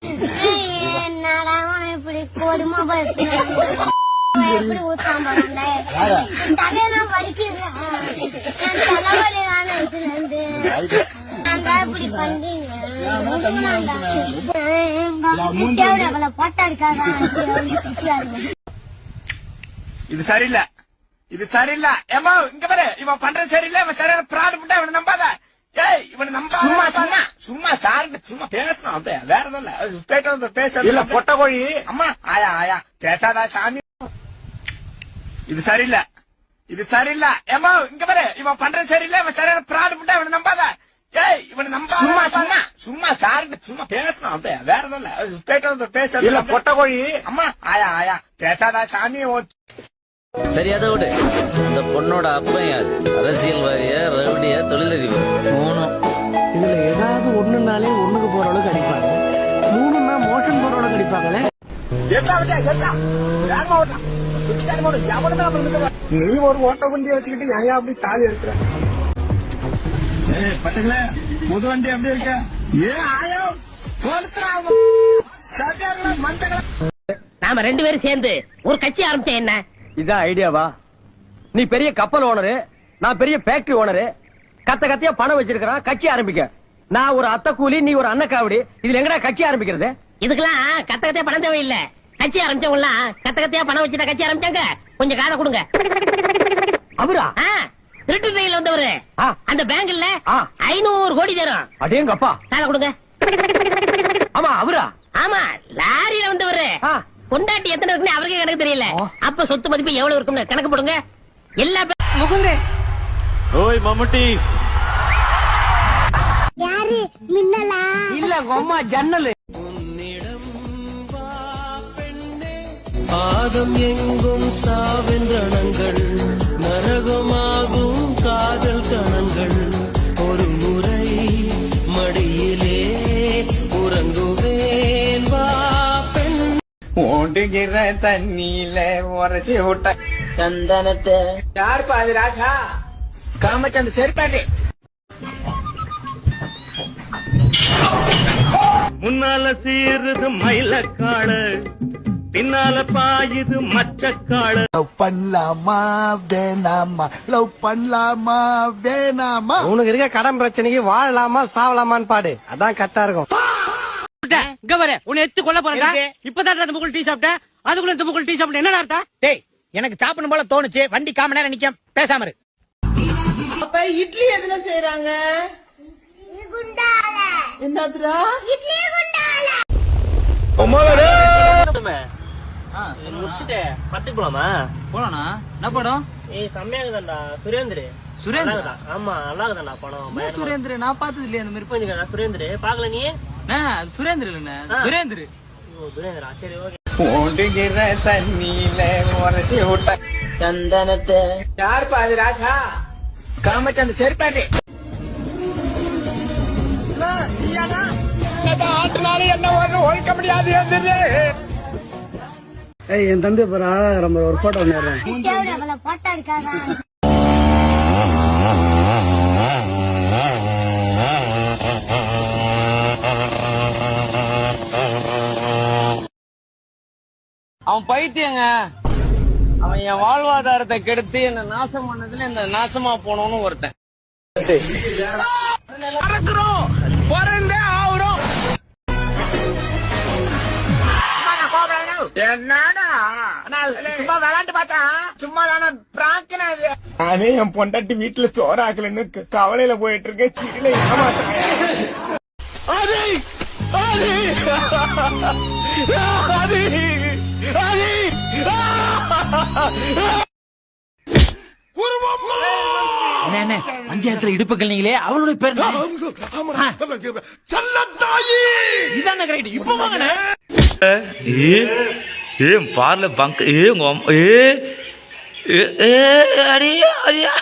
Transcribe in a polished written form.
என்னடா இப்படி கொடுமை எப்படி ஊத்தாம தலையெல்லாம் வலிக்கிறேன் தலைவலி தானே இதுல இருந்து இப்படி பண்றீங்க போட்டா இருக்காதா. இது சரியில்லை, இது சரியில்லை. ஏமா இங்க பாரு, இவன் பண்றது சரியில்லை, இவன் சரியான பிராடு பண்ணா இவனை நம்பாத. ஏய் இவனை நம்ப சும்மா சும்மா சும்மா சாரு சும்மா பேசணும். அப்படியே வேற எதுவும் இல்ல, பேச இல்ல பொட்ட கோழி. அம்மா ஆயா ஆயா பேசாதா சாமி. இது சரியில்லை, இது சரியில்லை. ஏமா இங்க பாரு, இவன் பண்றது சரியில்லை, இவன் சரியான பிராடு பண்ணா இவனை நம்பாத. ஏய் இவனை நம்ப சும்மா சும்மா சும்மா சாரு சும்மா பேசணும். அப்படியே வேற எதுவும் இல்ல, பேச இல்ல பொட்ட கோழி. அம்மா ஆயா ஆயா பேசாதா சாமி. சரி அதை விடு. அந்த பொண்ணோட அப்பன் யாரு? அரசியல்வாதியா, ரவுடியா, தொழிலதிபர்? மூணும். இதுல ஏதாவது ஒண்ணுனாலே ஒண்ணுக்கு போற அளவுக்கு அடிப்பாங்க, மூணுன்னா மோஷன் போற அளவுக்கு அடிப்பாங்களே. நீ ஒரு ஓட்ட வண்டியை வச்சுக்கிட்டு ஏன் அப்படி தாலி இருக்கிற? பத்துக்கல புது வண்டி எப்படி இருக்க? நாம ரெண்டு பேரும் சேர்ந்து ஒரு கட்சி ஆரம்பிச்சா என்ன? இதான் ஐடியாவா? நீ பெரிய கப்பல் ஓனரு, நான் பெரிய ஃபேக்டரி ஓனரு. கத்த கத்தியா பணம் வச்சிருக்கான், கட்சி ஆரம்பிக்க. நான் ஒரு அத்தை கூலி, நீ ஒரு அன்னக்காவடி. இதுல எங்கடா கட்சி ஆரம்பிக்கிறது? இதுக்கெல்லாம் கத்த கத்தியா பணம் தேவையில்லை. கட்சி ஆரம்பிச்சவங்க எல்லாம் கத்த கத்தியா பணம் வச்சுட்டா கட்சி ஆரம்பிச்சாங்க. கொஞ்சம் காதை கொடுங்க. அவரா? திருட்டு ரயில் வந்தவரு அந்த பேங்க்ல 500 கோடி தரும். அடேங்கப்பா, காதை கொடுங்க. ஆமா அவரா? ஆமா, லாரியில வந்தவரு. கொண்டாட்டி எத்தனை இருக்குன்னு அவருக்கே கணக்கு தெரியல. அப்ப சொத்து மதிப்பு எவ்வளவு இருக்கும்னு கணக்கு போடுங்க. எல்லா முகுந்தே. ஓய் மம்முட்டி. யாரு மின்னலா? இல்ல அம்மா ஜன்னல். பாதம் எங்கும் சாவென்றணங்கள், நரகமாகும் காதல் கணங்கள். ஒரு முறை மடியிலே உறங்குவேன் வா பெண். ஓடுகிற தண்ணியில உரைச்சி விட்ட சந்தனத்தை யார் பாது ராசா காமச்சு அந்த செருப்பாட்டி. முன்னால சீருது மயிலக்காடு, பின்னால பாயுது மச்சக்காடு. லவ் பண்ணலாமா வேணாமா, லவ் பண்ணலாமா வேணாமா? உனக்கு இருக்க கடன் பிரச்சனைக்கு வாழலாமா சாவலாமான்னு பாடு, அதான் கரெக்டா இருக்கும். இங்க வர உன்னை எத்து கொல்ல போறேன். இப்பதான் அந்த முகல் டீ சாப்பிட்டேன், அதுக்குள்ள இந்த முகல் டீ சாப்பிட்டேன். என்ன அர்த்தம்? டேய் எனக்கு சாப்பிடணும் போல தோணுச்சு, வண்டி காம நேரம் நிக்க, பேசாம இரு. அப்ப இட்லி எதுல செய்யறாங்க? என்னதுடா? இட்லி குண்டால. முடிச்சுட்டே பத்துக்கு போலாமா? போலானா? என்ன படம்? செம்மையாகுதாண்டா. சுரேந்திர. சுரேந்திர? ஆமா நல்லா இருக்குதாண்டா படம். சுரேந்திர நான் பார்த்தது இல்லையா அந்த மாதிரி. கொஞ்சம் சுரேந்திர பாக்கல நீ? சுரேந்திர இல்ல துரேந்திர. துரேந்திரா? சரி ஓகே. ஓடுகிற தண்ணியில உரைச்சி விட்ட சந்தனத்தை யார் பாது ராசா காமச்சு அந்த செருப்பாட்டி. ஆட்டுனாலும் என்ன ஒழிக்க முடியாது. என் தம்பி அப்புறம் நம்ம ஒரு போட்டோ ஒண்ணு போட்டா இருக்காதா. அவன் பைத்தியங்க. அவன் என் வாழ்வாதாரத்தை கெடுத்து என்ன நாசம் பண்ணதுல இந்த நாசமா போனவனு ஒருத்தன். என்னடா சும்மா விளாண்டு பார்த்தா சும்மா தானே பிராங்கனா. நானே என் பொண்டாட்டி வீட்டுல சோறாக்கலன்னு கவலையில போயிட்டு இருக்கேன். சீல ஏமாட்டேன். பஞ்சாயத்துல இடுப்புகள் நீங்களே அவளுடைய பேர் இதான கரெக்ட். இப்ப வாங்க பார்ல பங்க். அடியா அடியா